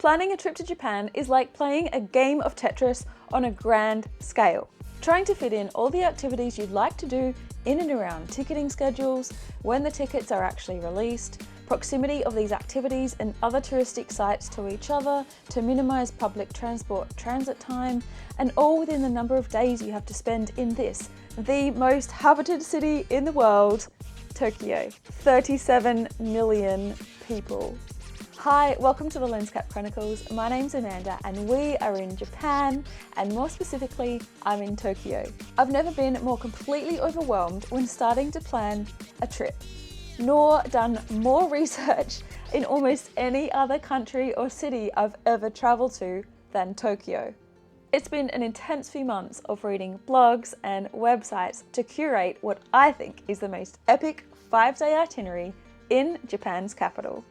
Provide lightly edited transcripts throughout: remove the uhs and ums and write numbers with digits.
Planning a trip to Japan is like playing a game of Tetris on a grand scale. Trying to fit in all the activities you'd like to do in and around ticketing schedules, when the tickets are actually released, proximity of these activities and other touristic sites to each other to minimise public transport transit time, and all within the number of days you have to spend in this, the most habited city in the world, Tokyo. 37 million people. Hi, welcome to the Lenscap Chronicles. My name's Amanda and we are in Japan, and more specifically, I'm in Tokyo. I've never been more completely overwhelmed when starting to plan a trip, nor done more research in almost any other country or city I've ever traveled to than Tokyo. It's been an intense few months of reading blogs and websites to curate what I think is the most epic 5-day itinerary in Japan's capital.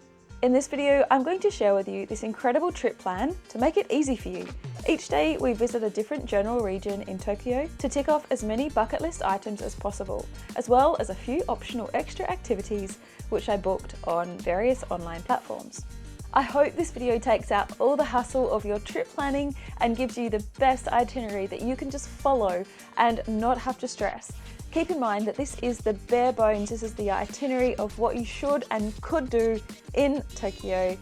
In this video, I'm going to share with you this incredible trip plan to make it easy for you. Each day, we visit a different general region in Tokyo to tick off as many bucket list items as possible, as well as a few optional extra activities which I booked on various online platforms. I hope this video takes out all the hassle of your trip planning and gives you the best itinerary that you can just follow and not have to stress. Keep in mind that this is the bare bones, this is the itinerary of what you should and could do in Tokyo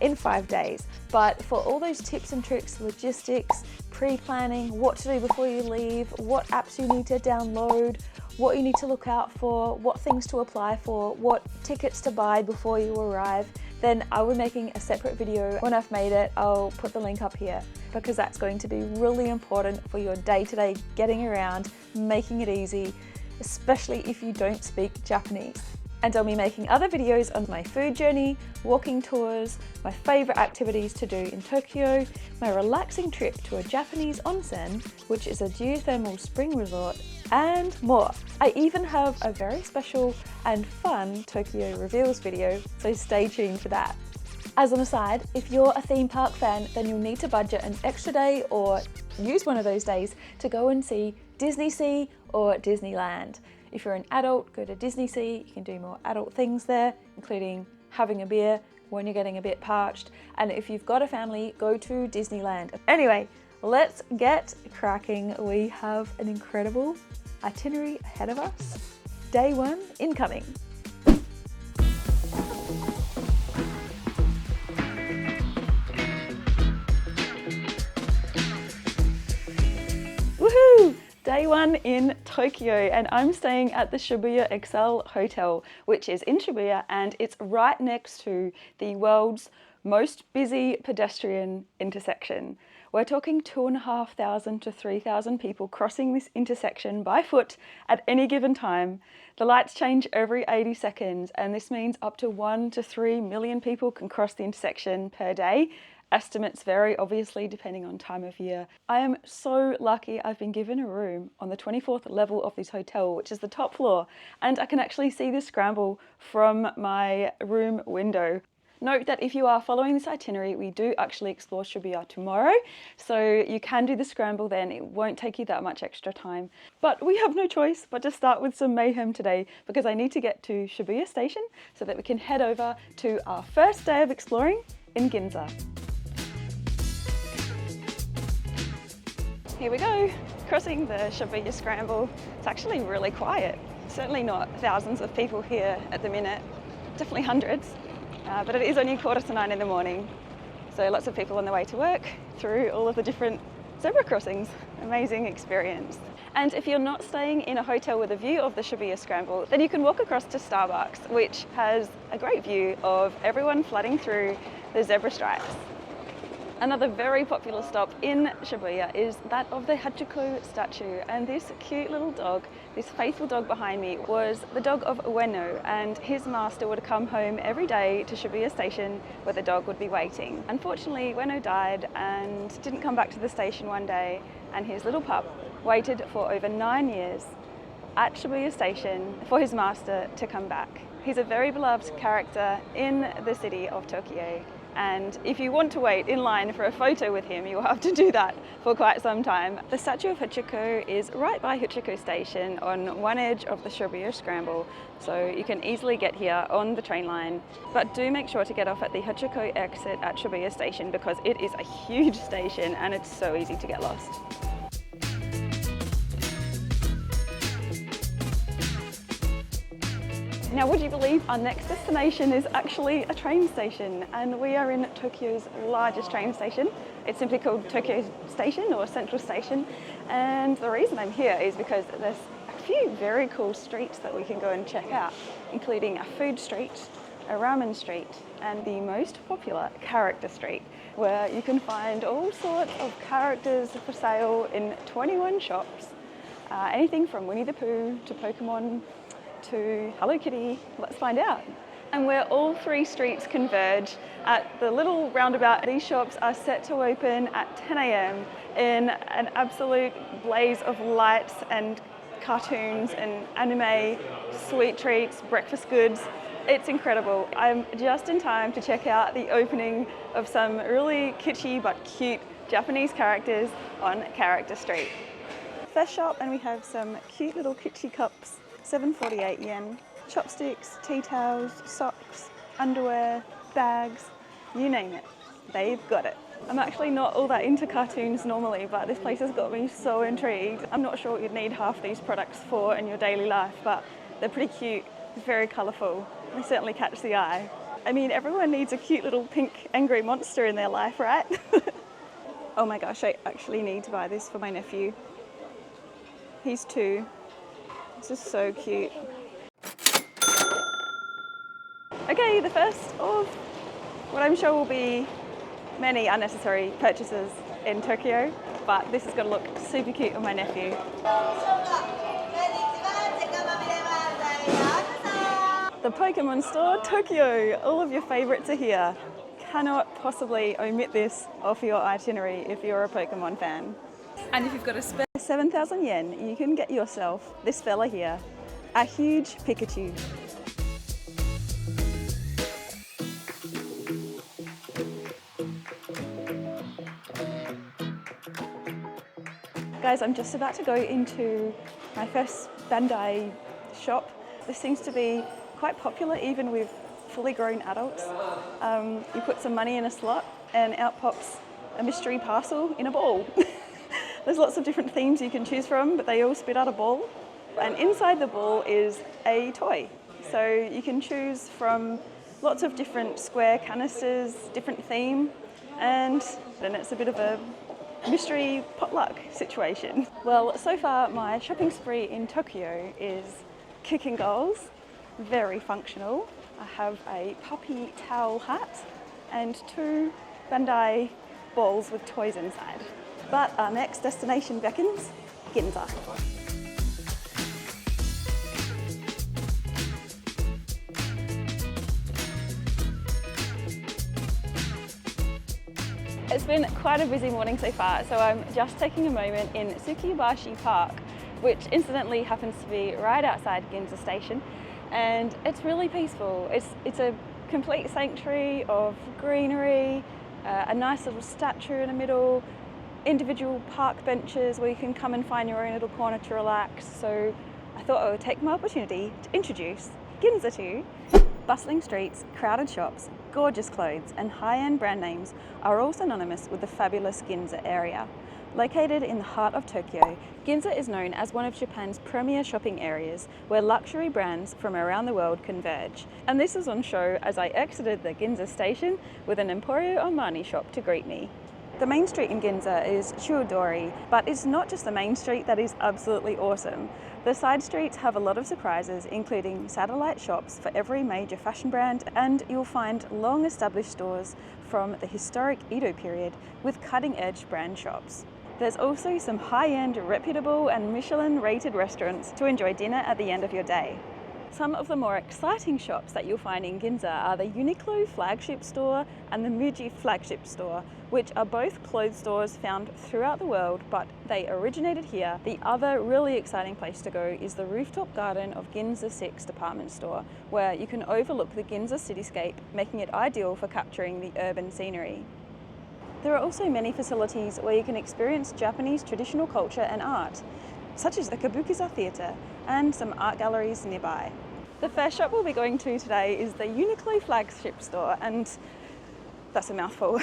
in 5 days. But for all those tips and tricks, logistics, pre-planning, what to do before you leave, what apps you need to download, what you need to look out for, what things to apply for, what tickets to buy before you arrive, then I will be making a separate video. When I've made it, I'll put the link up here because that's going to be really important for your day-to-day getting around, making it easy, especially if you don't speak Japanese. And I'll be making other videos on my food journey, walking tours, my favourite activities to do in Tokyo, my relaxing trip to a Japanese onsen, which is a geothermal spring resort, and more. I even have a very special and fun Tokyo reveals video, so stay tuned for that. As an aside, if you're a theme park fan, then you'll need to budget an extra day or use one of those days to go and see Disney Sea or Disneyland. If you're an adult, go to Disney Sea. You can do more adult things there, including having a beer when you're getting a bit parched. And if you've got a family, go to Disneyland. Anyway, let's get cracking. We have an incredible itinerary ahead of us. Day 1 incoming. Woohoo! Day 1 in Tokyo, and I'm staying at the Shibuya Excel Hotel, which is in Shibuya, and it's right next to the world's most busy pedestrian intersection. We're talking 2,500 to 3,000 people crossing this intersection by foot at any given time. The lights change every 80 seconds, and this means up to 1 to 3 million people can cross the intersection per day. Estimates vary, obviously, depending on time of year. I am so lucky I've been given a room on the 24th level of this hotel, which is the top floor, and I can actually see the Scramble from my room window. Note that if you are following this itinerary, we do actually explore Shibuya tomorrow, so you can do the Scramble then. It won't take you that much extra time. But we have no choice but to start with some mayhem today because I need to get to Shibuya Station so that we can head over to our first day of exploring in Ginza. Here we go, crossing the Shibuya Scramble. It's actually really quiet. Certainly not thousands of people here at the minute, definitely hundreds, but it is only 8:45 in the morning. So lots of people on their way to work through all of the different zebra crossings. Amazing experience. And if you're not staying in a hotel with a view of the Shibuya Scramble, then you can walk across to Starbucks, which has a great view of everyone flooding through the zebra stripes. Another very popular stop in Shibuya is that of the Harajuku statue, and this cute little dog, this faithful dog behind me, was the dog of Ueno, and his master would come home every day to Shibuya Station where the dog would be waiting. Unfortunately, Ueno died and didn't come back to the station one day, and his little pup waited for over 9 years at Shibuya Station for his master to come back. He's a very beloved character in the city of Tokyo, And if you want to wait in line for a photo with him, you'll have to do that for quite some time. The statue of Harajuku is right by Harajuku Station on one edge of the Shibuya Scramble, so you can easily get here on the train line. But do make sure to get off at the Harajuku exit at Shibuya Station because it is a huge station and it's so easy to get lost. Now, would you believe our next destination is actually a train station, and we are in Tokyo's largest train station. It's simply called Tokyo Station or Central Station, and the reason I'm here is because there's a few very cool streets that we can go and check out, including a food street, a ramen street, and the most popular character street, where you can find all sorts of characters for sale in 21 shops. Anything from Winnie the Pooh to Pokemon to Hello Kitty. Let's find out. And where all three streets converge at the little roundabout, these shops are set to open at 10 a.m. in an absolute blaze of lights and cartoons and anime, sweet treats, breakfast goods. It's incredible. I'm just in time to check out the opening of some really kitschy but cute Japanese characters on Character Street. First shop, and we have some cute little kitschy cups. 748 yen, chopsticks, tea towels, socks, underwear, bags, you name it, they've got it. I'm actually not all that into cartoons normally, but this place has got me so intrigued. I'm not sure what you'd need half these products for in your daily life, but they're pretty cute, very colourful. They certainly catch the eye. I mean, everyone needs a cute little pink angry monster in their life, right? Oh my gosh, I actually need to buy this for my nephew. He's 2. This is so cute. Okay, the first of what I'm sure will be many unnecessary purchases in Tokyo, but this is going to look super cute on my nephew. The Pokemon store, Tokyo. All of your favourites are here. Cannot possibly omit this off your itinerary if you're a Pokemon fan. And if you've got a spare 7,000 yen, you can get yourself this fella here, a huge Pikachu. Guys, I'm just about to go into my first Bandai shop. This seems to be quite popular even with fully grown adults. You put some money in a slot and out pops a mystery parcel in a ball. There's lots of different themes you can choose from, but they all spit out a ball. And inside the ball is a toy. So you can choose from lots of different square canisters, different theme, and then it's a bit of a mystery potluck situation. Well, so far my shopping spree in Tokyo is kicking goals, very functional. I have a puppy towel hat and 2 Bandai balls with toys inside. But our next destination beckons, Ginza. It's been quite a busy morning so far, so I'm just taking a moment in Tsukiji Park, which incidentally happens to be right outside Ginza station, and it's really peaceful. It's a complete sanctuary of greenery, a nice little statue in the middle, individual park benches where you can come and find your own little corner to relax. So I thought I would take my opportunity to introduce Ginza to you. Bustling streets, crowded shops, gorgeous clothes and high-end brand names are all synonymous with the fabulous Ginza area. Located in the heart of Tokyo, Ginza is known as one of Japan's premier shopping areas where luxury brands from around the world converge. And this is on show as I exited the Ginza station with an Emporio Armani shop to greet me. The main street in Ginza is Chuodori, but it's not just the main street that is absolutely awesome. The side streets have a lot of surprises, including satellite shops for every major fashion brand, and you'll find long established stores from the historic Edo period with cutting-edge brand shops. There's also some high-end, reputable and Michelin-rated restaurants to enjoy dinner at the end of your day. Some of the more exciting shops that you'll find in Ginza are the Uniqlo flagship store and the Muji flagship store, which are both clothes stores found throughout the world, but they originated here. The other really exciting place to go is the rooftop garden of Ginza 6 department store, where you can overlook the Ginza cityscape, making it ideal for capturing the urban scenery. There are also many facilities where you can experience Japanese traditional culture and art, such as the Kabukiza Theatre and some art galleries nearby. The first shop we'll be going to today is the Uniqlo flagship store, and that's a mouthful.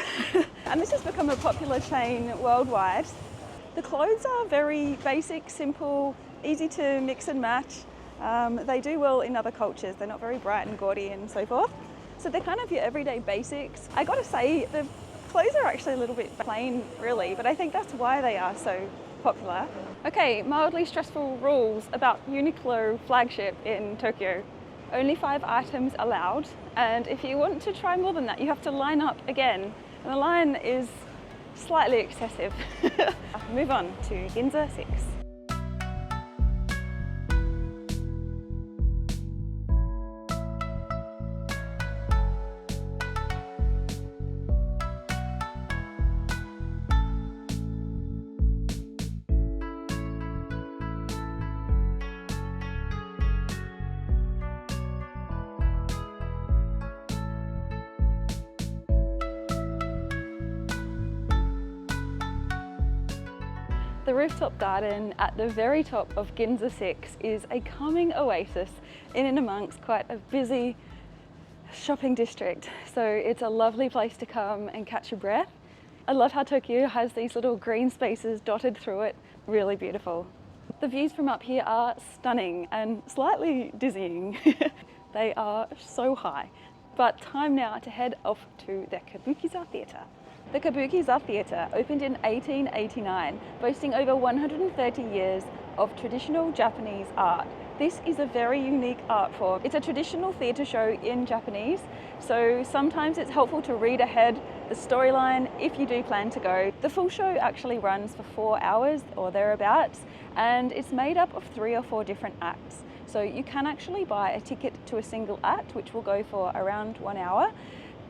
And this has become a popular chain worldwide. The clothes are very basic, simple, easy to mix and match. They do well in other cultures. They're not very bright and gaudy and so forth. So they're kind of your everyday basics. I gotta say, the clothes are actually a little bit plain, really, but I think that's why they are so popular. Okay, mildly stressful rules about Uniqlo flagship in Tokyo. Only 5 items allowed, and if you want to try more than that, you have to line up again. And the line is slightly excessive. Move on to Ginza 6. The rooftop garden at the very top of Ginza 6 is a calming oasis in and amongst quite a busy shopping district. So it's a lovely place to come and catch your breath. I love how Tokyo has these little green spaces dotted through it, really beautiful. The views from up here are stunning and slightly dizzying. They are so high. But time now to head off to the Kabukiza Theatre. The Kabukiza Theatre opened in 1889, boasting over 130 years of traditional Japanese art. This is a very unique art form. It's a traditional theatre show in Japanese, so sometimes it's helpful to read ahead the storyline if you do plan to go. The full show actually runs for 4 hours or thereabouts, and it's made up of 3 or 4 different acts. So you can actually buy a ticket to a single act, which will go for around 1 hour.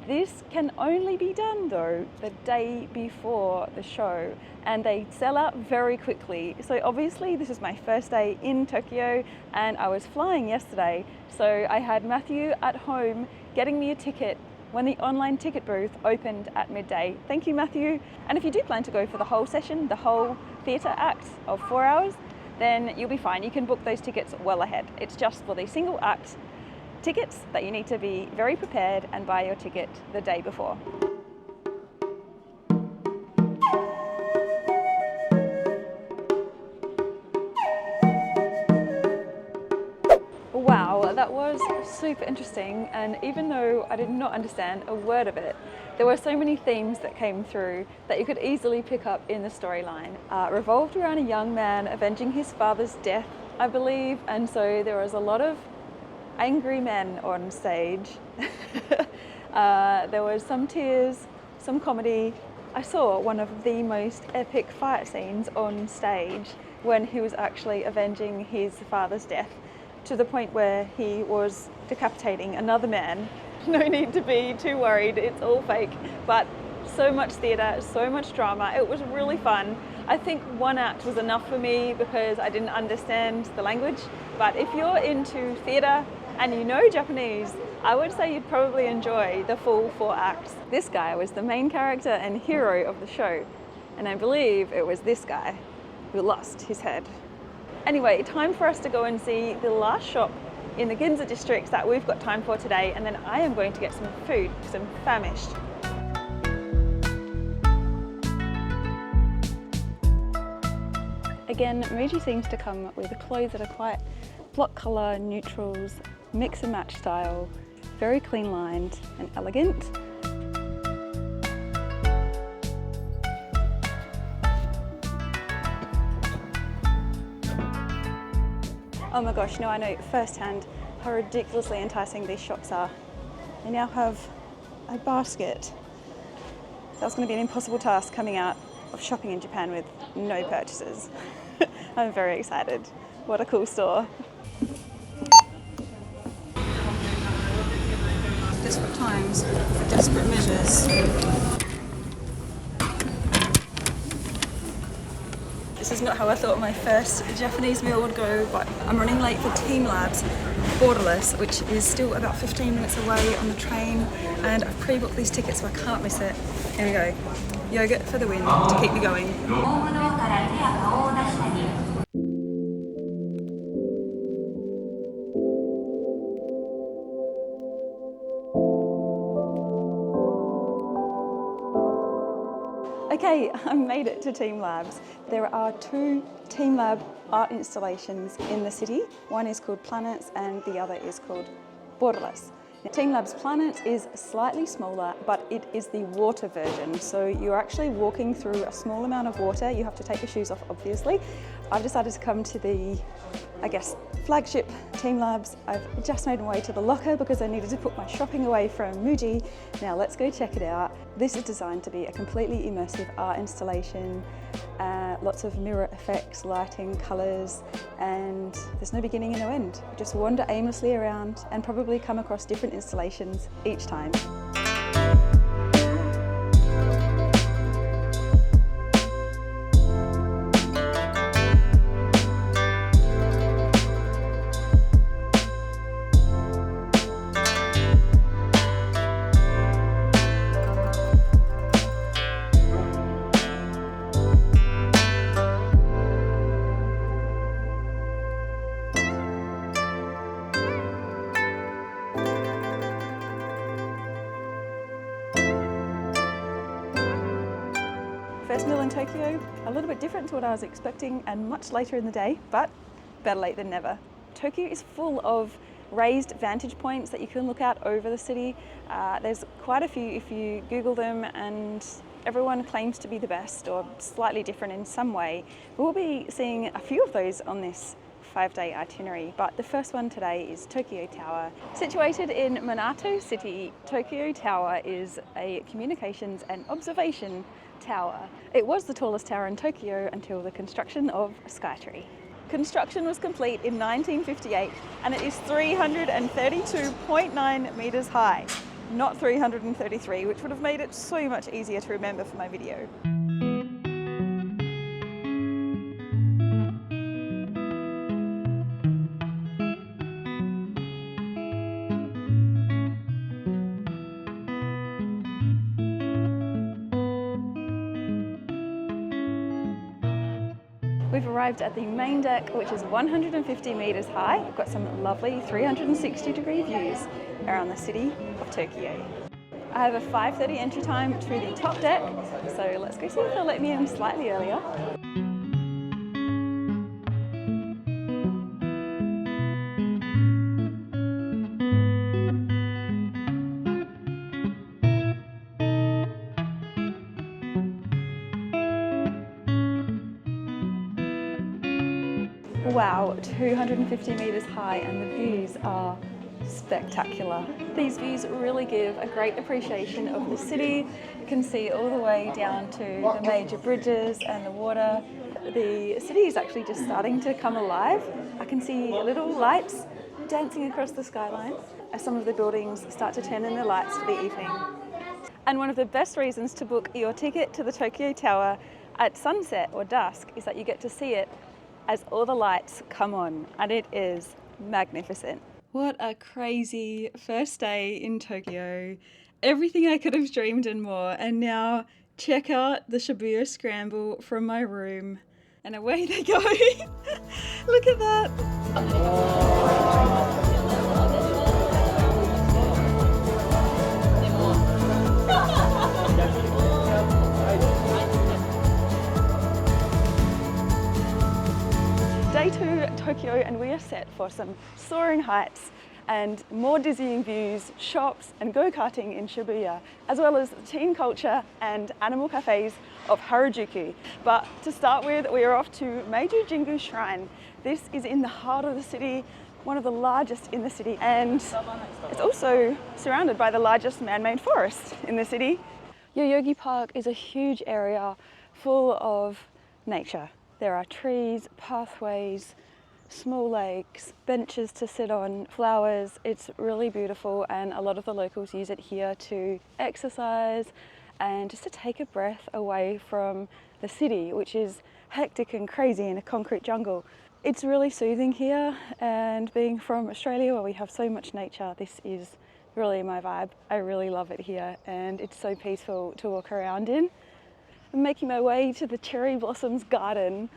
This can only be done though the day before the show, and they sell out very quickly. So obviously this is my first day in Tokyo and I was flying yesterday, so I had Matthew at home getting me a ticket when the online ticket booth opened at midday. Thank you, Matthew. And if you do plan to go for the whole session, the whole theatre act of 4 hours, then you'll be fine. You can book those tickets well ahead. It's just for the single act tickets that you need to be very prepared and buy your ticket the day before. Wow, that was super interesting, and even though I did not understand a word of it, there were so many themes that came through that you could easily pick up in the storyline. Revolved around a young man avenging his father's death, I believe, and so there was a lot of angry men on stage. There was some tears, some comedy. I saw one of the most epic fight scenes on stage when he was actually avenging his father's death, to the point where he was decapitating another man. No need to be too worried, it's all fake, but so much theatre, so much drama. It was really fun. I think 1 act was enough for me because I didn't understand the language, but if you're into theatre and you know Japanese, I would say you'd probably enjoy the full 4 acts. This guy was the main character and hero of the show, and I believe it was this guy who lost his head. Anyway, time for us to go and see the last shop in the Ginza district that we've got time for today, and then I am going to get some food because I'm famished. Again, Meiji seems to come with clothes that are quite block colour, neutrals, mix and match style, very clean lined and elegant. Oh my gosh, now I know firsthand how ridiculously enticing these shops are. They now have a basket. That's going to be an impossible task coming out of shopping in Japan with no purchases. I'm very excited. What a cool store. desperate times for desperate measures. This is not how I thought my first Japanese meal would go, but I'm running late for Teamlabs Borderless, which is still about 15 minutes away on the train, and I've pre-booked these tickets so I can't miss it. Here we go. Yogurt for the win to keep me going. Okay, I made it to Teamlabs. There are two Teamlab art installations in the city. One is called Planets and the other is called Borderless. Now, Teamlabs Planet is slightly smaller, but it is the water version. So you're actually walking through a small amount of water. You have to take your shoes off, obviously. I've decided to come to the, I guess, flagship Teamlabs. I've just made my way to the locker because I needed to put my shopping away from Muji. Now let's go check it out. This is designed to be a completely immersive art installation. Lots of mirror effects, lighting, colours, and there's no beginning and no end. Just wander aimlessly around and probably come across different installations each time. First meal in Tokyo, a little bit different to what I was expecting and much later in the day, but better late than never. Tokyo is full of raised vantage points that you can look out over the city. There's quite a few if you Google them, and everyone claims to be the best or slightly different in some way. We'll be seeing a few of those on this 5-day itinerary, but the first one today is Tokyo Tower. Situated in Minato City, Tokyo Tower is a communications and observation tower. It was the tallest tower in Tokyo until the construction of Skytree. Construction was complete in 1958 and it is 332.9 metres high, not 333, which would have made it so much easier to remember for my video. We've arrived at the main deck, which is 150 metres high. We've got some lovely 360-degree views around the city of Tokyo. I have a 5:30 entry time to the top deck, so let's go see if they'll let me in slightly earlier. Wow, 250 metres high and the views are spectacular. These views really give a great appreciation of the city. You can see all the way down to the major bridges and the water. The city is actually just starting to come alive. I can see little lights dancing across the skyline as some of the buildings start to turn in their lights for the evening. And one of the best reasons to book your ticket to the Tokyo Tower at sunset or dusk is that you get to see it as all the lights come on, and it is magnificent. What a crazy first day in Tokyo. Everything I could have dreamed and more, and now check out the Shibuya Scramble from my room, and away they go. Look at that. Day 2 Tokyo, and we are set for some soaring heights and more dizzying views, shops and go-karting in Shibuya, as well as the teen culture and animal cafes of Harajuku. But to start with, we are off to Meiji Jingu Shrine. This is in the heart of the city, one of the largest in the city, and it's also surrounded by the largest man-made forest in the city. Yoyogi Park is a huge area full of nature. There are trees, pathways, small lakes, benches to sit on, flowers. It's really beautiful, and a lot of the locals use it here to exercise and just to take a breath away from the city, which is hectic and crazy in a concrete jungle. It's really soothing here, and being from Australia where we have so much nature, this is really my vibe. I really love it here, and it's so peaceful to walk around in. I'm making my way to the cherry blossoms garden.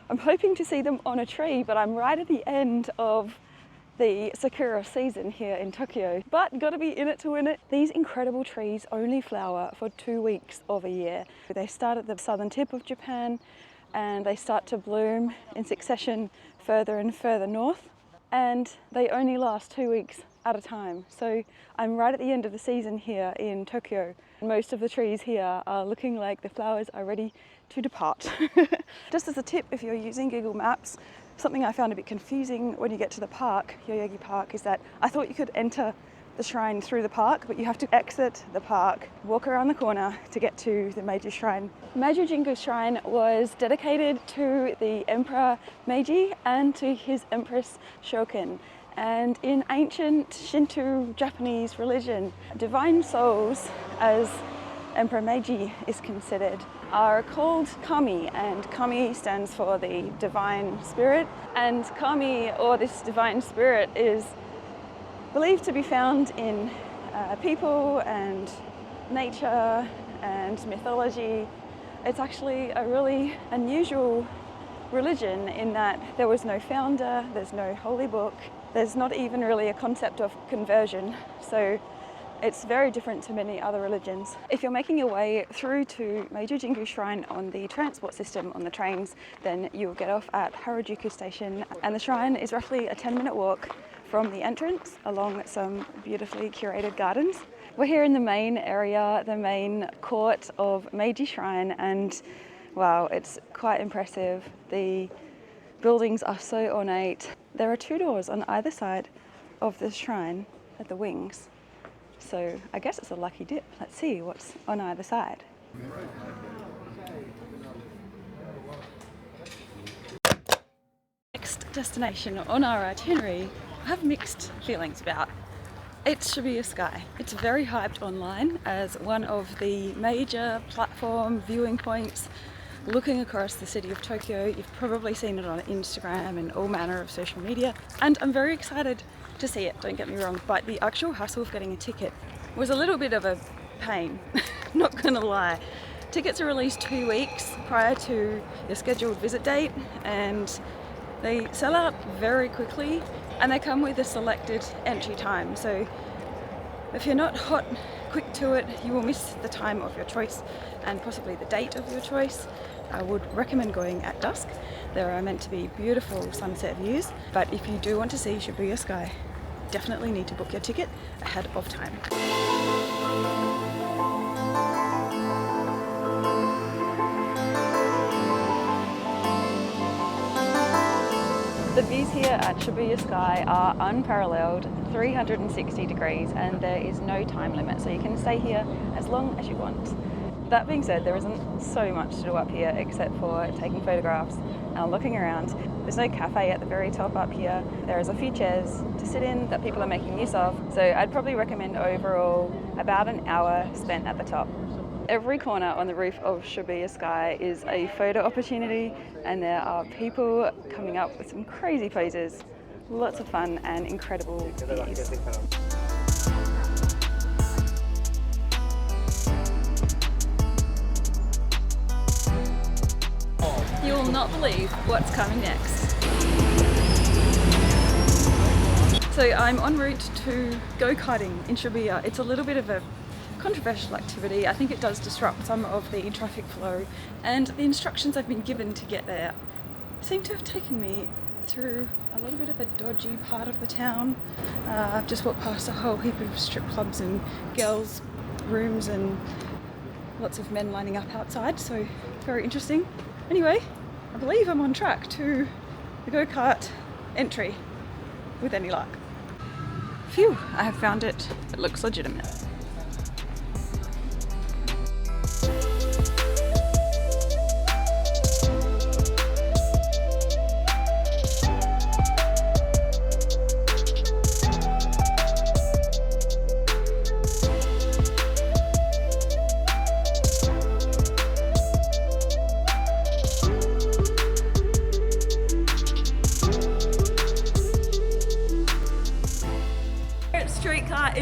I'm hoping to see them on a tree, but I'm right at the end of the sakura season here in Tokyo, but gotta be in it to win it. These incredible trees only flower for 2 weeks of a year. They start at the southern tip of Japan, and they start to bloom in succession further and further north, and they only last 2 weeks at a time. So I'm right at the end of the season here in Tokyo. Most of the trees here are looking like the flowers are ready to depart. Just as a tip, if you're using Google Maps, something I found a bit confusing when you get to the park, Yoyogi Park, is that I thought you could enter the shrine through the park, but you have to exit the park, walk around the corner to get to the Meiji Shrine. Meiji Jingu Shrine was dedicated to the Emperor Meiji and to his Empress Shokin. And in ancient Shinto Japanese religion, divine souls, as Emperor Meiji is considered, are called kami, and kami stands for the divine spirit. And kami, or this divine spirit, is believed to be found in people and nature and mythology. It's actually a really unusual religion in that there was no founder, there's no holy book, there's not even really a concept of conversion. So it's very different to many other religions. If you're making your way through to Meiji Jingu Shrine on the transport system on the trains, then you'll get off at Harajuku station, and the shrine is roughly a 10-minute walk from the entrance along some beautifully curated gardens. We're here in the main area, the main court of Meiji Shrine, and wow, it's quite impressive. The buildings are so ornate. There are 2 doors on either side of the shrine at the wings. So I guess it's a lucky dip. Let's see what's on either side. Next destination on our itinerary, I have mixed feelings about. It's Shibuya Sky. It's very hyped online as one of the major platform viewing points looking across the city of Tokyo. You've probably seen it on Instagram and all manner of social media, and I'm very excited to see it, don't get me wrong, but the actual hassle of getting a ticket was a little bit of a pain, not gonna lie. Tickets are released 2 weeks prior to your scheduled visit date, and they sell out very quickly, and they come with a selected entry time. So if you're not hot, quick to it, you will miss the time of your choice and possibly the date of your choice. I would recommend going at dusk. There are meant to be beautiful sunset views, but if you do want to see Shibuya Sky, definitely need to book your ticket ahead of time. The views here at Shibuya Sky are unparalleled, 360 degrees, and there is no time limit, so you can stay here as long as you want. That being said, there isn't so much to do up here except for taking photographs and looking around. There's no cafe at the very top up here. There is a few chairs to sit in that people are making use of, so I'd probably recommend overall about an hour spent at the top. Every corner on the roof of Shibuya Sky is a photo opportunity, and there are people coming up with some crazy poses. Lots of fun and incredible views. You will not believe what's coming next. So I'm en route to go-karting in Shibuya. It's a little bit of a controversial activity. I think it does disrupt some of the traffic flow, and the instructions I've been given to get there seem to have taken me through a little bit of a dodgy part of the town. I've just walked past a whole heap of strip clubs and girls' rooms and lots of men lining up outside, so very interesting. Anyway, I believe I'm on track to the go-kart entry with any luck. Phew, I have found it. It looks legitimate.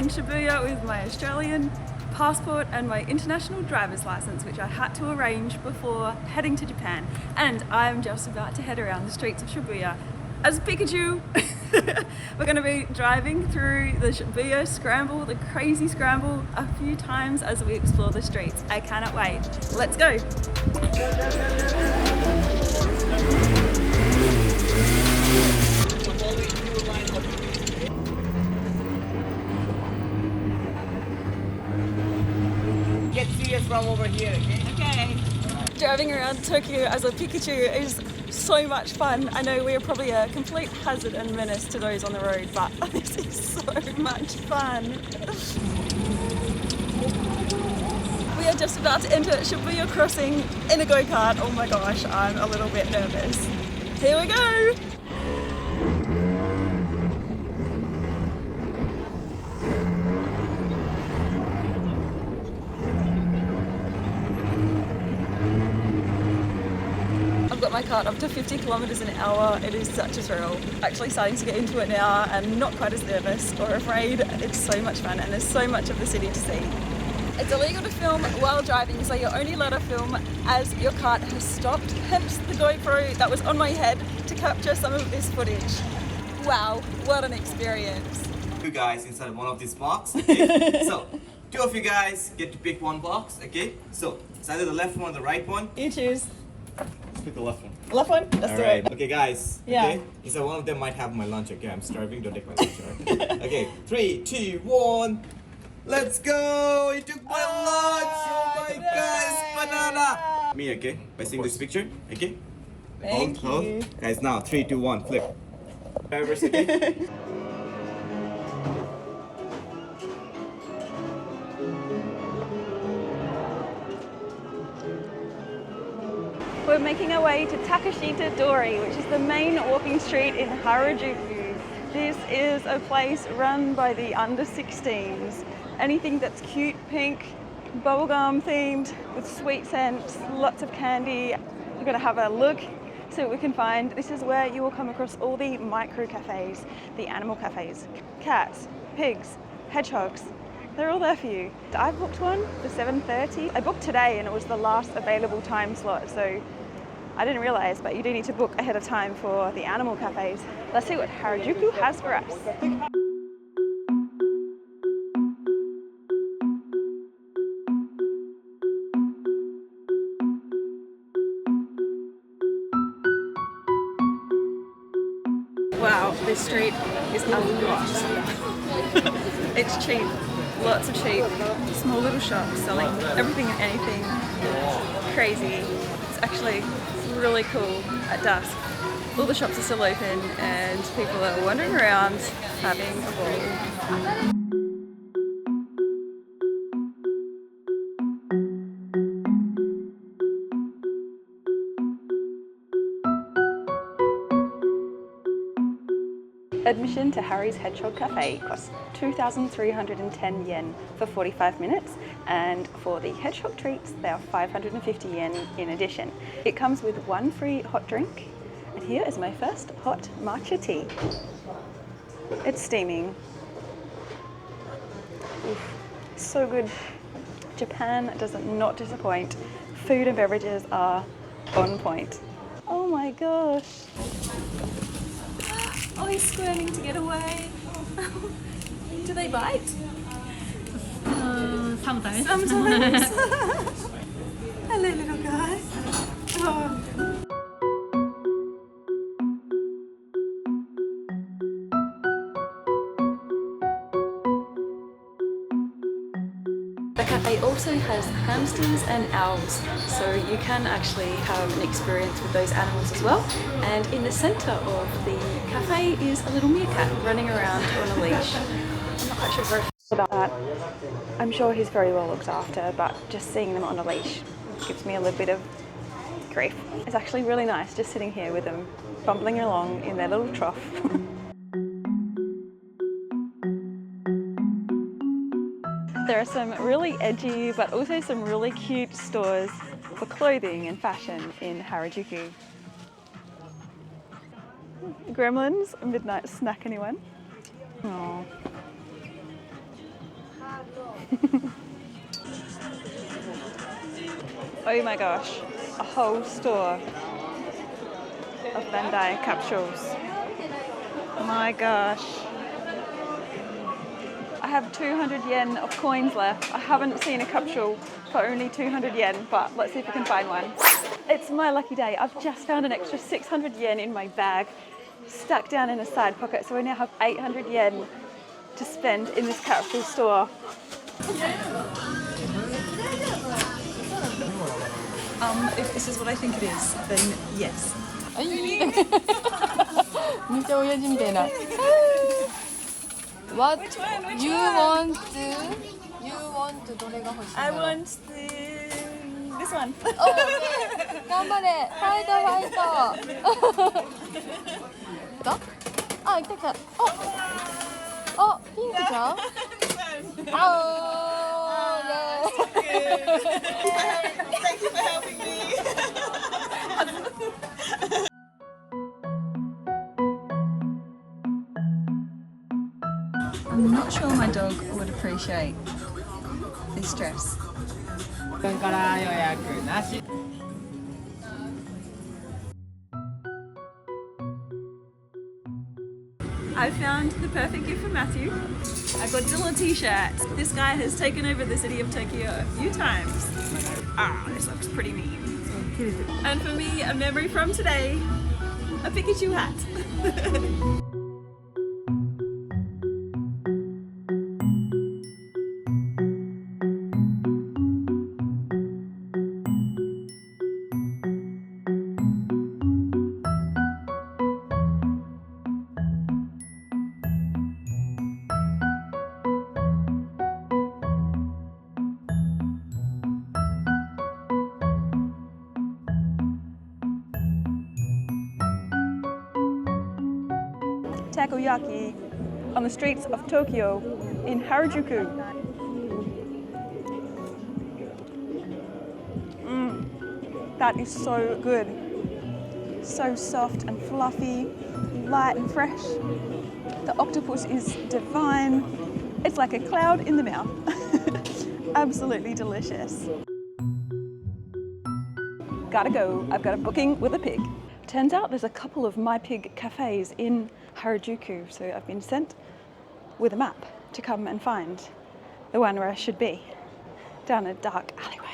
in Shibuya with my Australian passport and my international driver's license, which I had to arrange before heading to Japan. And I'm just about to head around the streets of Shibuya as Pikachu. We're going to be driving through the Shibuya Scramble, the crazy scramble, a few times as we explore the streets. I cannot wait. Let's go. Get serious from over here, okay? Okay. Driving around Tokyo as a Pikachu is so much fun. I know we're probably a complete hazard and menace to those on the road, but this is so much fun. We are just about to enter Shibuya Crossing in a go-kart. Oh my gosh, I'm a little bit nervous. Here we go! Got my cart up to 50 kilometers an hour. It is such a thrill. Actually starting to get into it now and not quite as nervous or afraid. It's so much fun and there's so much of the city to see. It's illegal to film while driving, so you're only allowed to film as your cart has stopped. Hence the GoPro that was on my head to capture some of this footage. Wow, what an experience. You guys inside one of these boxes, okay? So, two of you guys get to pick one box, okay? So, it's either the left one or the right one. You choose. Let's pick the left one. Left one? Let's do it. Okay guys, Yeah. okay? So one of them might have my lunch, okay? I'm starving, don't take my lunch, alright? Okay, 3, 2, 1. Let's go! You took my lunch! Oh my gosh, banana! Me, okay? By seeing this picture, okay? Thank you. Guys, now 3, 2, 1, flip. Drivers, okay? We're making our way to Takashita Dori, which is the main walking street in Harajuku. This is a place run by the under 16s. Anything that's cute, pink, bubblegum themed, with sweet scents, lots of candy. We're gonna have a look, see what we can find. This is where you will come across all the micro cafes, the animal cafes. Cats, pigs, hedgehogs, they're all there for you. I booked one for 7:30. I booked today and it was the last available time slot, so I didn't realize, but you do need to book ahead of time for the animal cafes. Let's see what Harajuku has for us. Wow, this street is a lot. It's cheap, lots of cheap, small little shops selling everything and anything. Crazy. It's actually really cool at dusk. All the shops are still open and people are wandering around having a ball. Admission to Harry's Hedgehog Cafe costs 2,310 yen for 45 minutes, and for the hedgehog treats they are 550 yen in addition. It comes with one free hot drink, and here is my first hot matcha tea. It's steaming. Oof, so good. Japan does not disappoint. Food and beverages are on point. Oh my gosh. Oh, he's squirming to get away. Do they bite? Sometimes. Sometimes. Hello, little guy. Oh. The cafe also has hamsters and owls, so you can actually have an experience with those animals as well. And in the centre of the cafe is a little meerkat running around on a leash. I'm not quite sure very about that. I'm sure he's very well looked after, but just seeing them on a leash gives me a little bit of grief. It's actually really nice just sitting here with them, bumbling along in their little trough. There are some really edgy but also some really cute stores for clothing and fashion in Harajuku. Gremlins, midnight snack, anyone? Aww. Oh my gosh, a whole store of Bandai capsules. My gosh. I have 200 yen of coins left. I haven't seen a capsule for only 200 yen, but let's see if we can find one. It's my lucky day. I've just found an extra 600 yen in my bag, stuck down in a side pocket, so I now have 800 yen to spend in this capsule store. If this is what I think it is, then yes. めっちゃ親父みたいな。What you want to どれが欲しいの？ I want this one. 頑張れ、ファイトファイト。だ？あ、来た来た。あ、ピンクちゃん？あー、Thank you for helping me. I'm not sure my dog would appreciate this dress. I found the perfect gift for Matthew. A Godzilla t-shirt. This guy has taken over the city of Tokyo a few times. Ah, this looks pretty mean. And for me, a memory from today, a Pikachu hat. Takoyaki on the streets of Tokyo in Harajuku. That is so good. So soft and fluffy, light and fresh. The octopus is divine. It's like a cloud in the mouth. Absolutely delicious. Gotta go, I've got a booking with a pig. Turns out there's a couple of My Pig cafes in Harajuku, so I've been sent with a map to come and find the one where I should be, down a dark alleyway.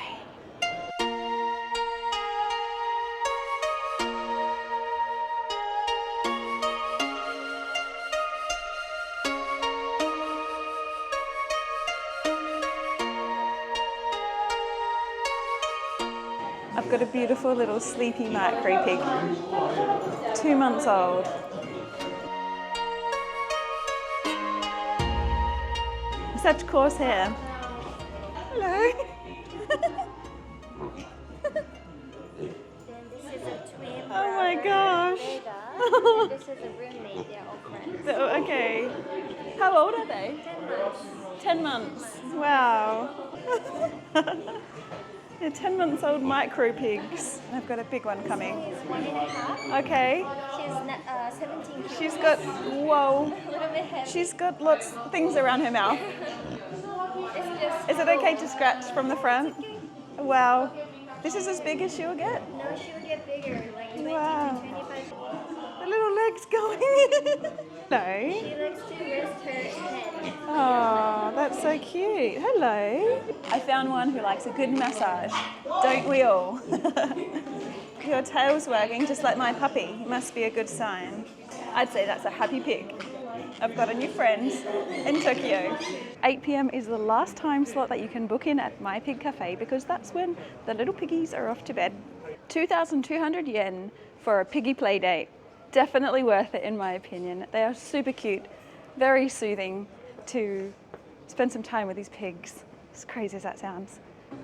I've got a beautiful little sleepy micro pig, 2 months old. Such coarse hair. Hello. This is a twin Oh my brother, gosh. Vega. This is a roommate, they're all friends. Oh, okay. How old are they? 10 10 months. months. Wow. They're 10 months old micro pigs. I've got a big one coming. She's 1.5. Okay. She's 17 kilos. She's got, whoa. A little bit heavy. She's got lots of things around her mouth. It's just Is it okay to scratch from the front? Wow. This is as big as she'll get? No, she'll get bigger, like 20 Wow. to 25. The little legs going. Hello. She likes to rest her head. Oh, that's so cute. Hello. I found one who likes a good massage. Don't we all? Your tail's wagging just like my puppy. It must be a good sign. I'd say that's a happy pig. I've got a new friend in Tokyo. 8 p.m. is the last time slot that you can book in at My Pig Cafe because that's when the little piggies are off to bed. 2,200 yen for a piggy play date. Definitely worth it in my opinion. They are super cute, very soothing to spend some time with these pigs. As crazy as that sounds.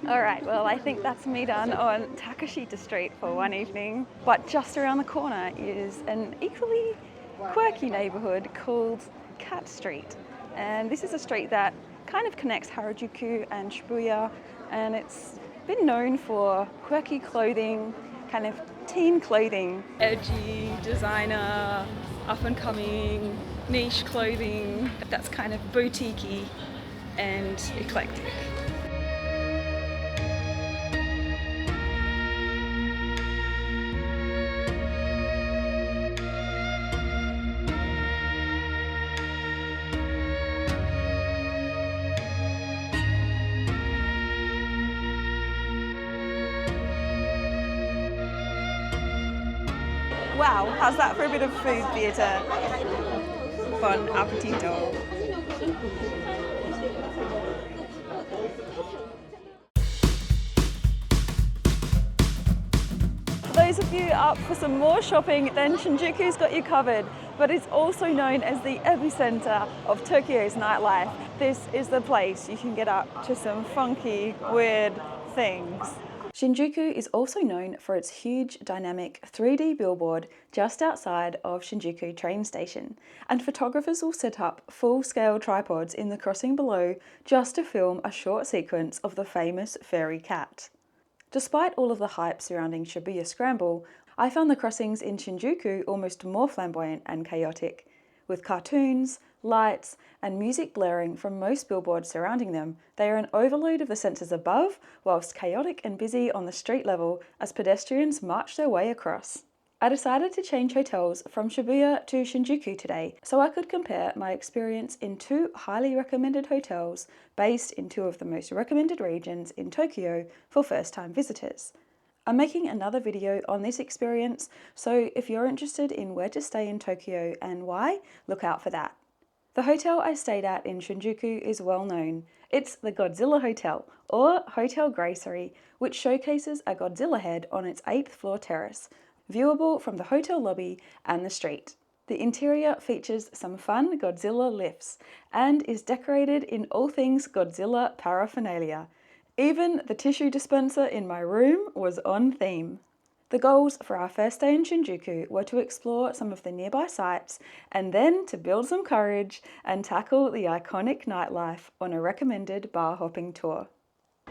All right, well, I think that's me done on Takashita Street for one evening. But just around the corner is an equally quirky neighborhood called Cat Street. And this is a street that kind of connects Harajuku and Shibuya, and it's been known for quirky clothing, kind of teen clothing. Edgy, designer, up and coming, niche clothing that's kind of boutique-y and eclectic. Wow, how's that for a bit of food theatre? Bon appetito. For those of you up for some more shopping, then Shinjuku's got you covered, but it's also known as the epicenter of Tokyo's nightlife. This is the place you can get up to some funky, weird things. Shinjuku is also known for its huge dynamic 3D billboard just outside of Shinjuku train station, and photographers will set up full-scale tripods in the crossing below just to film a short sequence of the famous fairy cat. Despite all of the hype surrounding Shibuya Scramble, I found the crossings in Shinjuku almost more flamboyant and chaotic. With cartoons, lights, and music blaring from most billboards surrounding them, they are an overload of the senses above, whilst chaotic and busy on the street level as pedestrians march their way across. I decided to change hotels from Shibuya to Shinjuku today so I could compare my experience in two highly recommended hotels based in two of the most recommended regions in Tokyo for first-time visitors. I'm making another video on this experience, so if you're interested in where to stay in Tokyo and why, look out for that. The hotel I stayed at in Shinjuku is well known. It's the Godzilla Hotel, or Hotel Gracery, which showcases a Godzilla head on its 8th floor terrace, viewable from the hotel lobby and the street. The interior features some fun Godzilla lifts and is decorated in all things Godzilla paraphernalia. Even the tissue dispenser in my room was on theme. The goals for our first day in Shinjuku were to explore some of the nearby sites and then to build some courage and tackle the iconic nightlife on a recommended bar hopping tour.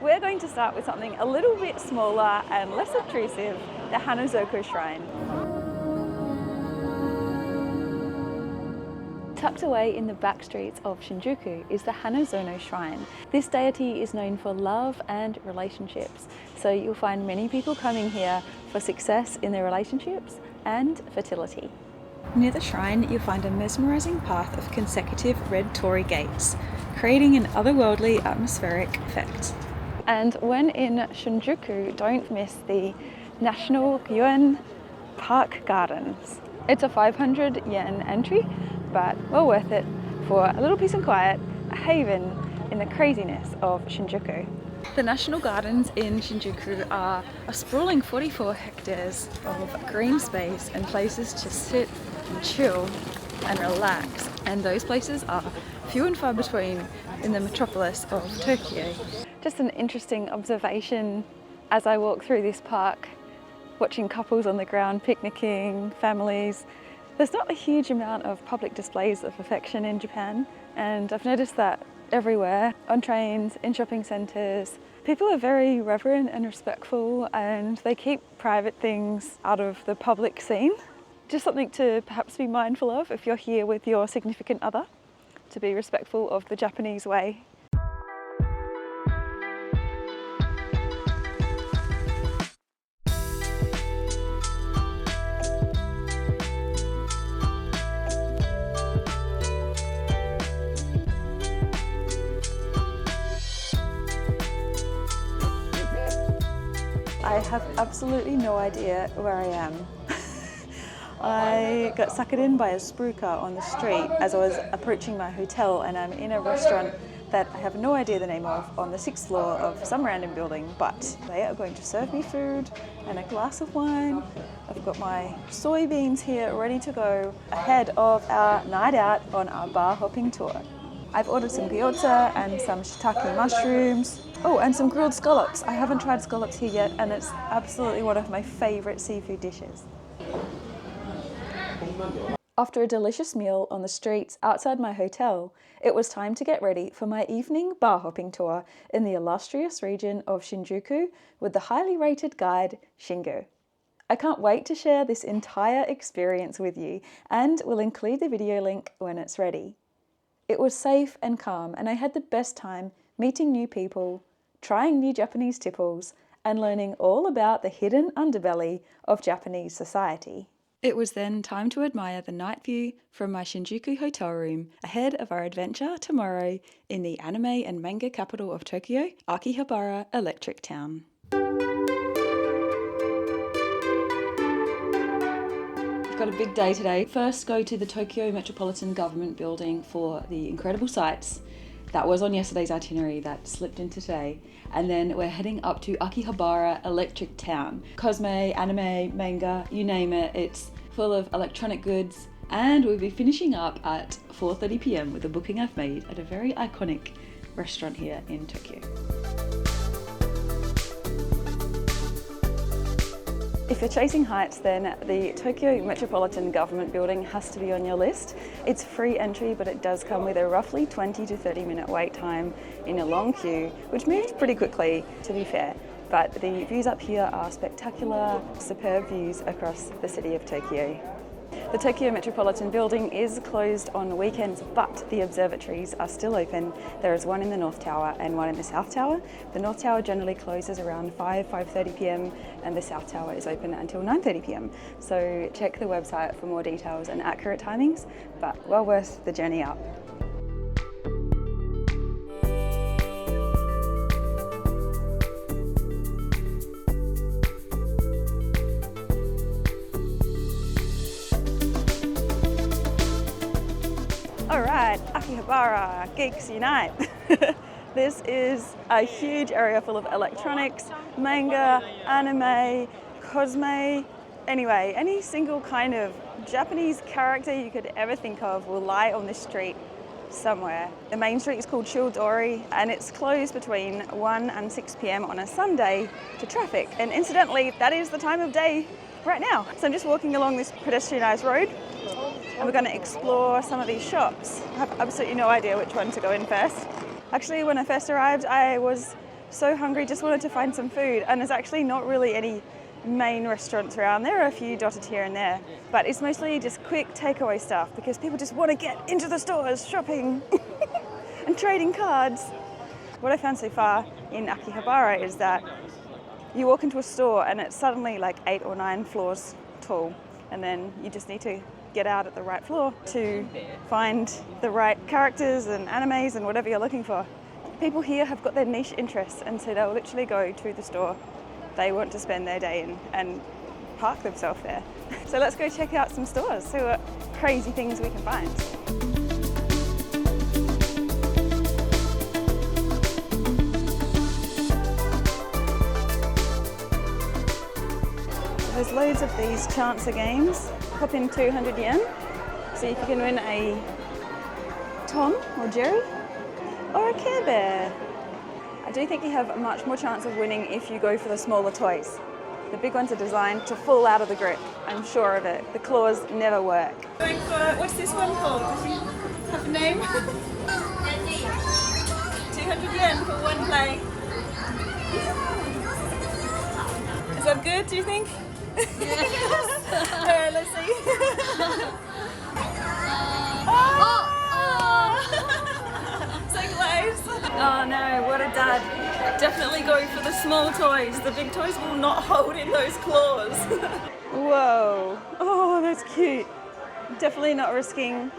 We're going to start with something a little bit smaller and less obtrusive, the Hanazoku Shrine. Tucked away in the back streets of Shinjuku is the Hanazono Shrine. This deity is known for love and relationships, so you'll find many people coming here for success in their relationships and fertility. Near the shrine, you'll find a mesmerizing path of consecutive red torii gates, creating an otherworldly atmospheric effect. And when in Shinjuku, don't miss the National Yuan Park Gardens. It's a 500 yen entry, but well worth it for a little peace and quiet, a haven in the craziness of Shinjuku. The National Gardens in Shinjuku are a sprawling 44 hectares of green space and places to sit and chill and relax, and those places are few and far between in the metropolis of Tokyo. Just an interesting observation as I walk through this park, watching couples on the ground picnicking, families. There's not a huge amount of public displays of affection in Japan, and I've noticed that everywhere, on trains, in shopping centres. People are very reverent and respectful, and they keep private things out of the public scene. Just something to perhaps be mindful of if you're here with your significant other, to be respectful of the Japanese way. I have absolutely no idea where I am. I got suckered in by a spruiker on the street as I was approaching my hotel, and I'm in a restaurant that I have no idea the name of on the 6th floor of some random building, but they are going to serve me food and a glass of wine. I've got my soybeans here ready to go ahead of our night out on our bar hopping tour. I've ordered some gyoza and some shiitake mushrooms. Oh, and some grilled scallops. I haven't tried scallops here yet, and it's absolutely one of my favourite seafood dishes. After a delicious meal on the streets outside my hotel, it was time to get ready for my evening bar hopping tour in the illustrious region of Shinjuku with the highly rated guide, Shingo. I can't wait to share this entire experience with you, and will include the video link when it's ready. It was safe and calm, and I had the best time meeting new people, trying new Japanese tipples, and learning all about the hidden underbelly of Japanese society. It was then time to admire the night view from my Shinjuku hotel room ahead of our adventure tomorrow in the anime and manga capital of Tokyo, Akihabara Electric Town. We've got a big day today. First, go to the Tokyo Metropolitan Government Building for the incredible sights. That was on yesterday's itinerary that slipped into today. And then we're heading up to Akihabara Electric Town. Cosme, anime, manga, you name it, it's full of electronic goods. And we'll be finishing up at 4:30 p.m. with a booking I've made at a very iconic restaurant here in Tokyo. If you're chasing heights, then the Tokyo Metropolitan Government Building has to be on your list. It's free entry, but it does come with a roughly 20 to 30 minute wait time in a long queue, which moves pretty quickly, to be fair. But the views up here are spectacular, superb views across the city of Tokyo. The Tokyo Metropolitan Building is closed on weekends, but the observatories are still open. There is one in the North Tower and one in the South Tower. The North Tower generally closes around 5:30 p.m. and the South Tower is open until 9:30 p.m. So check the website for more details and accurate timings, but well worth the journey up. Alright, Akihabara, Geeks Unite! This is a huge area full of electronics, manga, anime, cosme. Anyway, any single kind of Japanese character you could ever think of will lie on this street somewhere. The main street is called Shildori and it's closed between 1 and 6 p.m. on a Sunday to traffic. And incidentally, that is the time of day right now. So I'm just walking along this pedestrianised road and we're going to explore some of these shops. I have absolutely no idea which one to go in first. Actually, when I first arrived, I was so hungry, just wanted to find some food, and there's actually not really any main restaurants around. There are a few dotted here and there, but it's mostly just quick takeaway stuff because people just want to get into the stores shopping and trading cards. What I found so far in Akihabara is that you walk into a store and it's suddenly like 8 or 9 floors tall, and then you just need to get out at the right floor to find the right characters and animes and whatever you're looking for. People here have got their niche interests, and so they'll literally go to the store they want to spend their day in and park themselves there. So let's go check out some stores, see what crazy things we can find. There's loads of these chancer games. Pop in 200 yen, see if you can win a Tom or Jerry or a Care Bear. I do think you have much more chance of winning if you go for the smaller toys. The big ones are designed to fall out of the grip, I'm sure of it. The claws never work. Going for, what's this one called? Does he have a name? 200 yen for one play. Is that good, do you think? Alright, let's see. So close. Oh no, what a dad. Definitely go for the small toys. The big toys will not hold in those claws. Whoa, oh that's cute. Definitely not risking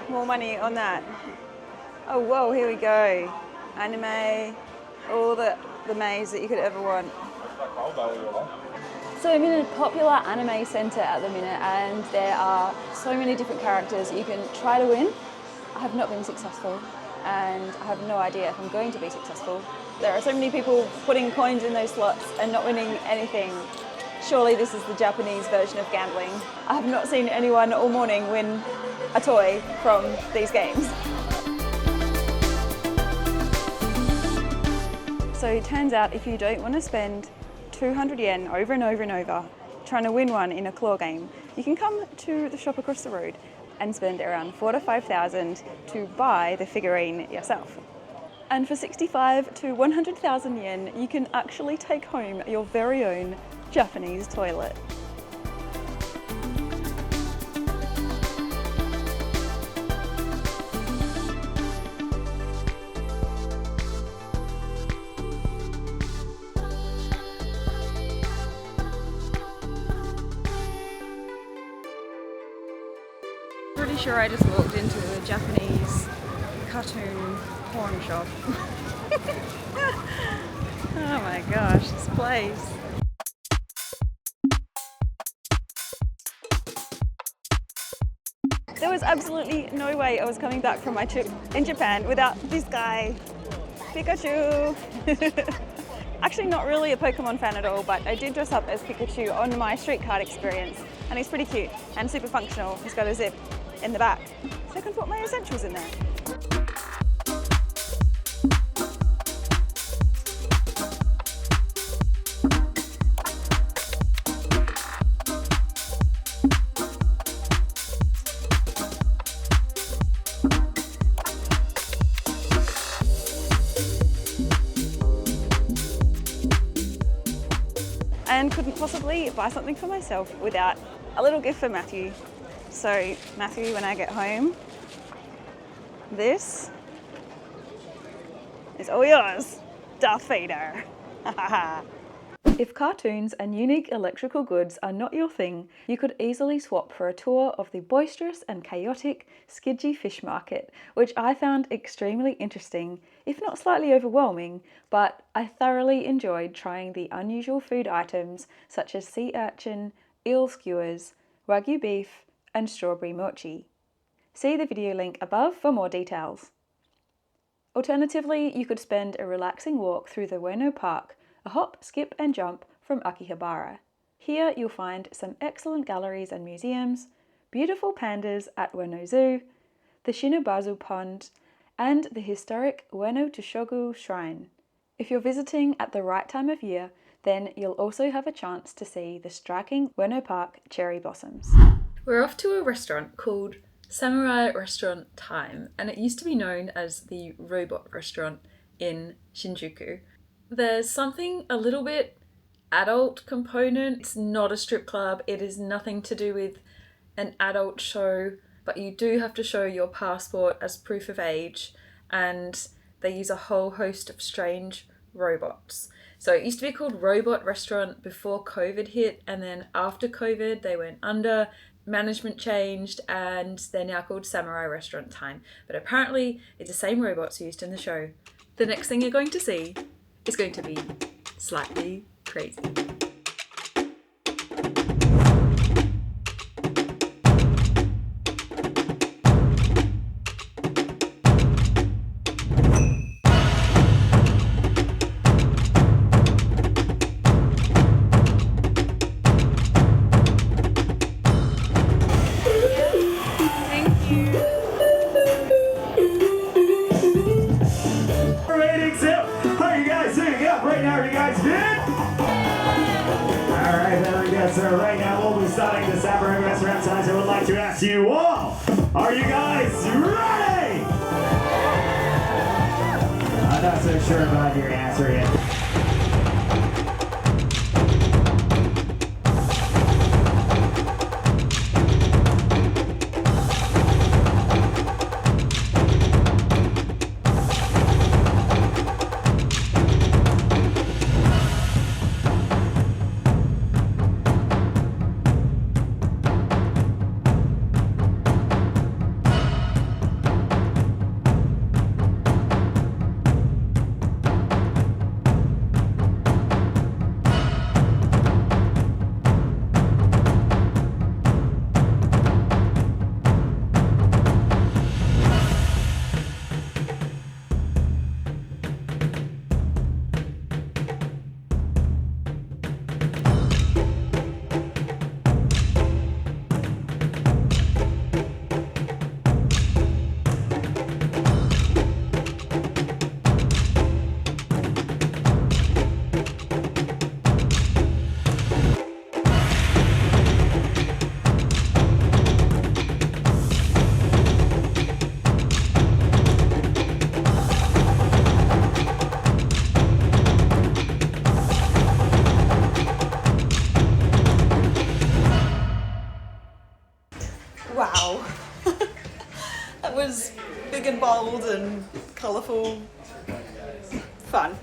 more money on that. Oh whoa, here we go. Anime, all the maze that you could ever want. So I'm in a popular anime centre at the minute and there are so many different characters you can try to win. I have not been successful and I have no idea if I'm going to be successful. There are so many people putting coins in those slots and not winning anything. Surely this is the Japanese version of gambling. I have not seen anyone all morning win a toy from these games. So it turns out if you don't want to spend 200 yen over and over and over trying to win one in a claw game, you can come to the shop across the road and spend around 4,000 to 5,000 to buy the figurine yourself. And for 65 to 100,000 yen, you can actually take home your very own Japanese toilet. sure I just walked into a Japanese cartoon porn shop. Oh my gosh, this place. There was absolutely no way I was coming back from my trip in Japan without this guy, Pikachu. Actually not really a Pokemon fan at all, but I did dress up as Pikachu on my street card experience, and he's pretty cute and super functional. He's got a zip in the back, so I can put my essentials in there. And couldn't possibly buy something for myself without a little gift for Matthew. So Matthew, when I get home, this is all yours, Darth Vader. If cartoons and unique electrical goods are not your thing, you could easily swap for a tour of the boisterous and chaotic Tsukiji fish market, which I found extremely interesting, if not slightly overwhelming, but I thoroughly enjoyed trying the unusual food items such as sea urchin, eel skewers, wagyu beef, and strawberry mochi. See the video link above for more details. Alternatively, you could spend a relaxing walk through the Ueno Park, a hop, skip and jump from Akihabara. Here you'll find some excellent galleries and museums, beautiful pandas at Ueno Zoo, the Shinobazu Pond, and the historic Ueno Tushogu Shrine. If you're visiting at the right time of year, then you'll also have a chance to see the striking Ueno Park cherry blossoms. We're off to a restaurant called Samurai Restaurant Time, and it used to be known as the Robot Restaurant in Shinjuku. There's something a little bit adult component. It's not a strip club. It is nothing to do with an adult show, but you do have to show your passport as proof of age, and they use a whole host of strange robots. So it used to be called Robot Restaurant before COVID hit, and then after COVID they went under, management changed, and they're now called Samurai Restaurant Time. But apparently it's the same robots used in the show. The next thing you're going to see is going to be slightly crazy. So right now we'll be starting the Samurai Restaurant Time. I would like to ask you all, are you guys ready? I'm not so sure about your answer yet. Wow. That was big and bold and colourful. Fun.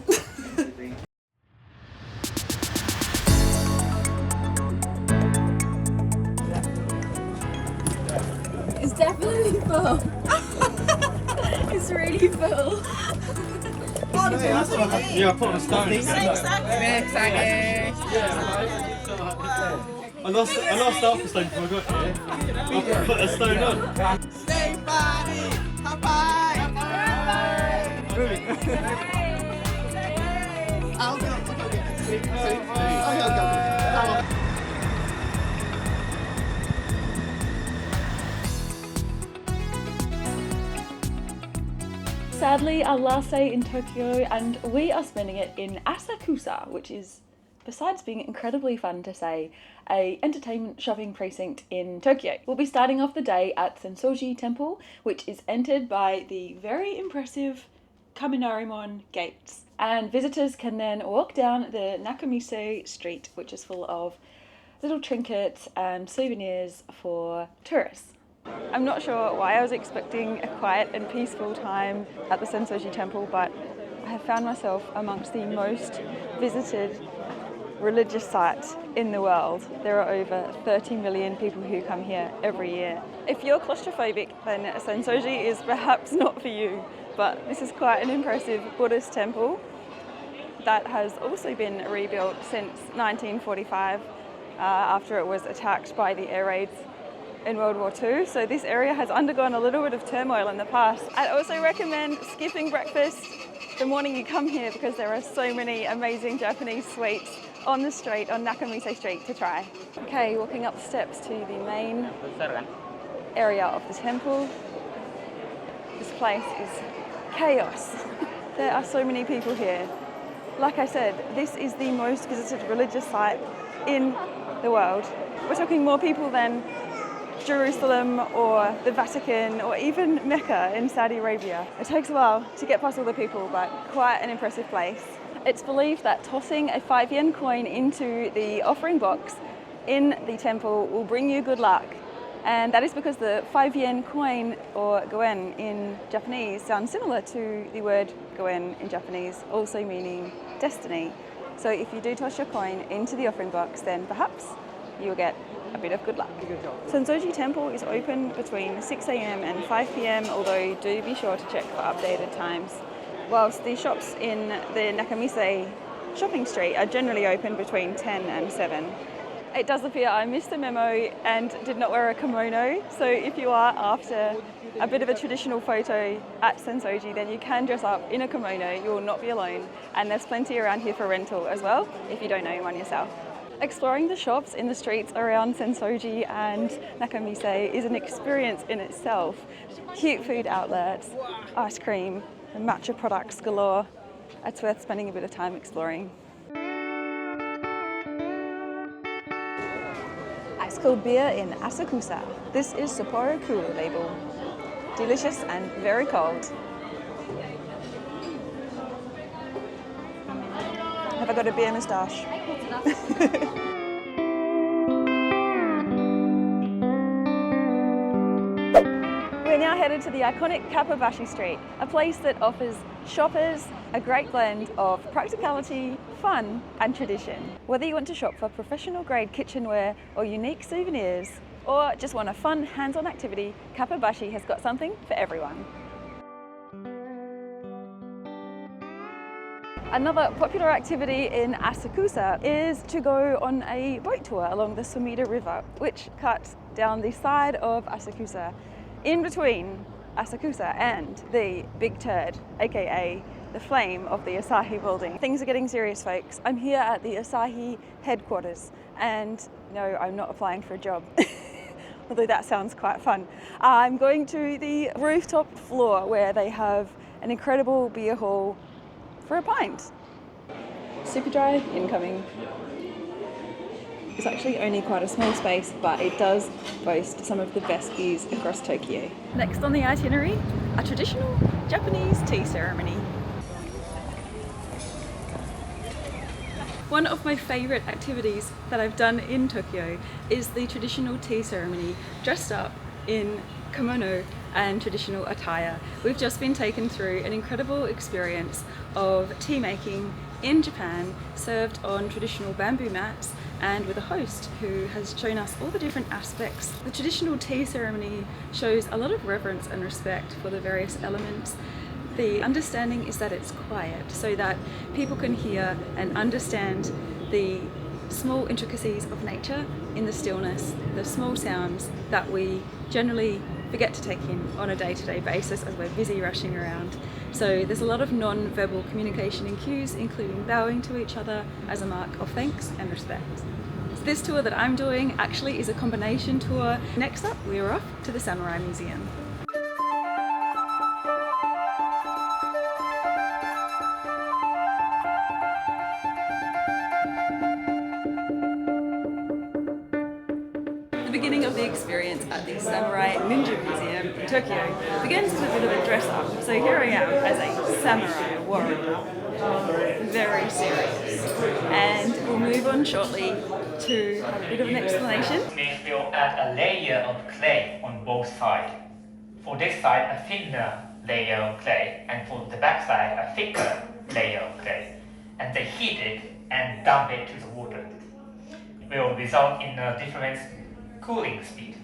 Is definitely full. It's really full. Yeah, put on a stone. I lost half a stone before I got here. I put a stone on. Stay body! Come by! Sadly, our last day in Tokyo, and we are spending it in Asakusa, which is, besides being incredibly fun to say, a entertainment shopping precinct in Tokyo. We'll be starting off the day at Sensoji Temple, which is entered by the very impressive Kaminarimon gates. And visitors can then walk down the Nakamise Street, which is full of little trinkets and souvenirs for tourists. I'm not sure why I was expecting a quiet and peaceful time at the Sensoji Temple, but I have found myself amongst the most visited religious sites in the world. There are over 30 million people who come here every year. If you're claustrophobic, then Sensoji is perhaps not for you, but this is quite an impressive Buddhist temple that has also been rebuilt since 1945 after it was attacked by the air raids in World War II. So this area has undergone a little bit of turmoil in the past. I'd also recommend skipping breakfast the morning you come here because there are so many amazing Japanese sweets on the street, on Nakamise Street, to try. Okay, walking up the steps to the main area of the temple. This place is chaos. There are so many people here. Like I said, this is the most visited religious site in the world. We're talking more people than Jerusalem or the Vatican or even Mecca in Saudi Arabia. It takes a while to get past all the people, but quite an impressive place. It's believed that tossing a 5 yen coin into the offering box in the temple will bring you good luck. And that is because the 5 yen coin, or goen in Japanese, sounds similar to the word goen in Japanese, also meaning destiny. So if you do toss your coin into the offering box, then perhaps you'll get a bit of good luck. Sensoji Temple is open between 6 AM and 5 PM, although do be sure to check for updated times. Whilst the shops in the Nakamise shopping street are generally open between 10 and 7. It does appear I missed the memo and did not wear a kimono, so if you are after a bit of a traditional photo at Sensoji, then you can dress up in a kimono. You will not be alone, and there's plenty around here for rental as well if you don't know one yourself. Exploring the shops in the streets around Sensoji and Nakamise is an experience in itself. Cute food outlets, ice cream, and matcha products galore. It's worth spending a bit of time exploring. Ice cold beer in Asakusa. This is Sapporo Cooler label. Delicious and very cold. Have I got a beer moustache? We're now headed to the iconic Kappabashi Street, a place that offers shoppers a great blend of practicality, fun and tradition. Whether you want to shop for professional grade kitchenware or unique souvenirs, or just want a fun hands-on activity, Kappabashi has got something for everyone. Another popular activity in Asakusa is to go on a boat tour along the Sumida River, which cuts down the side of Asakusa in between Asakusa and the Big Turd, aka the flame of the Asahi building. Things are getting serious, folks. I'm here at the Asahi headquarters, and no, I'm not applying for a job. Although that sounds quite fun. I'm going to the rooftop floor where they have an incredible beer hall for a pint. Super dry incoming. It's actually only quite a small space, but it does boast some of the best views across Tokyo. Next on the itinerary, a traditional Japanese tea ceremony. One of my favourite activities that I've done in Tokyo is the traditional tea ceremony, dressed up in kimono and traditional attire. We've just been taken through an incredible experience of tea making in Japan, served on traditional bamboo mats and with a host who has shown us all the different aspects. The traditional tea ceremony shows a lot of reverence and respect for the various elements. The understanding is that it's quiet so that people can hear and understand the small intricacies of nature in the stillness, the small sounds that we generally forget to take in on a day-to-day basis as we're busy rushing around. So there's a lot of non-verbal communication and cues, including bowing to each other as a mark of thanks and respect. So this tour that I'm doing actually is a combination tour. Next up, we're off to the Samurai Museum. The beginning of the experience at the Samurai Ninja Museum in Tokyo begins with a bit of a dress up. So here I am as a samurai warrior, very serious. And we'll move on shortly to have a bit of an explanation. Next we'll add a layer of clay on both sides. For this side a thinner layer of clay, and for the back side a thicker layer of clay. And they heat it and dump it to the water. It will result in a different cooling speed,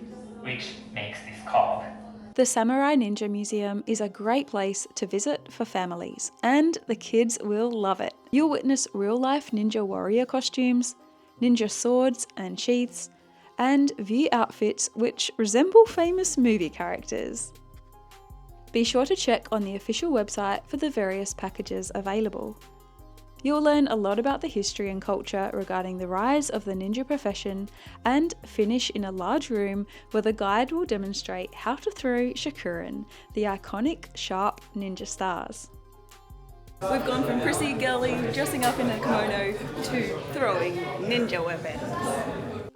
which makes this carved. The Samurai Ninja Museum is a great place to visit for families, and the kids will love it. You'll witness real-life ninja warrior costumes, ninja swords and sheaths, and view outfits which resemble famous movie characters. Be sure to check on the official website for the various packages available. You'll learn a lot about the history and culture regarding the rise of the ninja profession and finish in a large room where the guide will demonstrate how to throw shakurin, the iconic sharp ninja stars. We've gone from prissy girly dressing up in a kimono to throwing ninja weapons.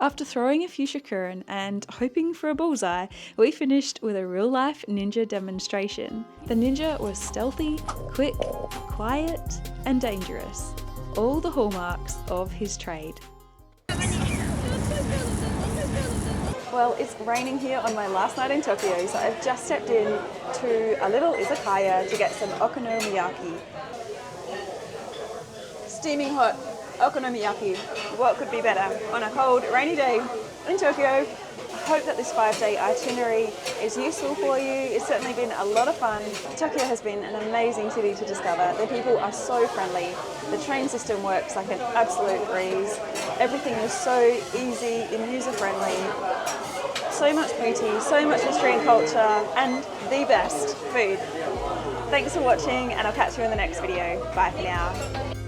After throwing a few shakurin and hoping for a bullseye, we finished with a real-life ninja demonstration. The ninja was stealthy, quick, quiet, and dangerous. All the hallmarks of his trade. Well, it's raining here on my last night in Tokyo, so I've just stepped in to a little izakaya to get some okonomiyaki. Steaming hot okonomiyaki. What could be better on a cold, rainy day in Tokyo? I hope that this 5-day itinerary is useful for you. It's certainly been a lot of fun. Tokyo has been an amazing city to discover. The people are so friendly. The train system works like an absolute breeze. Everything is so easy and user-friendly. So much beauty, so much history and culture, and the best food. Thanks for watching, and I'll catch you in the next video. Bye for now.